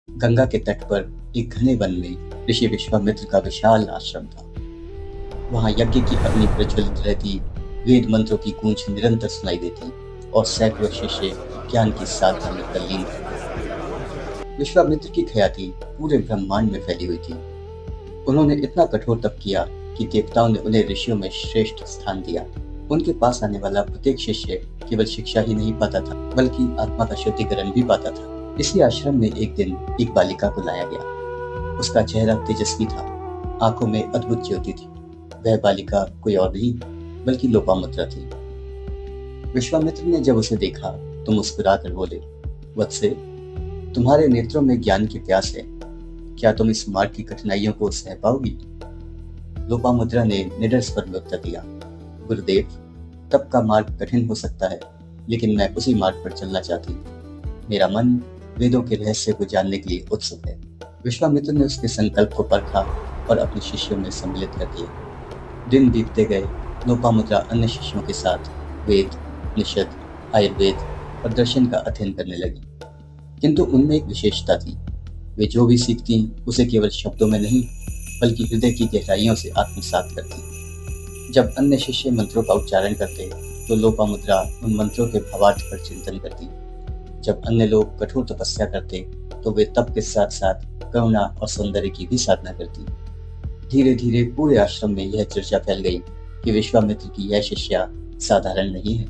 गंगा के तट पर एक घने वन में ऋषि विश्वामित्र का विशाल आश्रम था। वहां यज्ञ की अग्नि प्रज्वलित रहती, वेद मंत्रों की गूंज निरंतर सुनाई देती और सैकड़ों शिष्य ज्ञान की साधना में तल्लीन थे। विश्वामित्र की ख्याति पूरे ब्रह्मांड में फैली हुई थी। उन्होंने इतना कठोर तप किया कि देवताओं ने उन्हें ऋषियों में श्रेष्ठ स्थान दिया। उनके पास आने वाला प्रत्येक शिष्य केवल शिक्षा ही नहीं पाता था, बल्कि आत्मा का शुद्धिकरण भी पाता था। इसी आश्रम में एक दिन एक बालिका को लाया गया। उसका चेहरा तेजस्वी था, आंखों में अद्भुत ज्योति थी। वह बालिका कोई और नहीं बल्कि लोपामुद्रा थी। विश्वामित्र ने जब उसे देखा तो मुस्कुराकर बोले, वत्से, तुम्हारे नेत्रों में ज्ञान की प्यास है, क्या तुम इस मार्ग की कठिनाइयों को सह पाओगी? लोपामुद्रा ने निडर स्वर में उत्तर दिया, गुरुदेव, तप का मार्ग कठिन हो सकता है, लेकिन मैं उसी मार्ग पर चलना चाहती हूँ। मेरा मन वेदों के रहस्य को जानने के लिए उत्सुक है। विश्वामित्र ने उसके संकल्प को परखा और अपने शिष्यों में सम्मिलित कर दिया। दिन बीतते गए। लोपामुद्रा अन्य शिष्यों के साथ वेद, निषद, आयुर्वेद और दर्शन का अध्ययन करने लगी। किंतु उनमें एक विशेषता थी। वे जो भी सीखती उसे केवल शब्दों में नहीं बल्कि हृदय की गहराइयों से आत्मसात करती। जब अन्य शिष्य मंत्रों का उच्चारण करते तो लोपामुद्रा उन मंत्रों के भावार्थ पर चिंतन करती। जब अन्य लोग कठोर तपस्या करते तो वे तप के साथ साथ करुणा और सौंदर्य की भी साधना करती। धीरे धीरे पूरे आश्रम में यह चर्चा फैल गई कि विश्वामित्र की यह शिष्या साधारण नहीं है,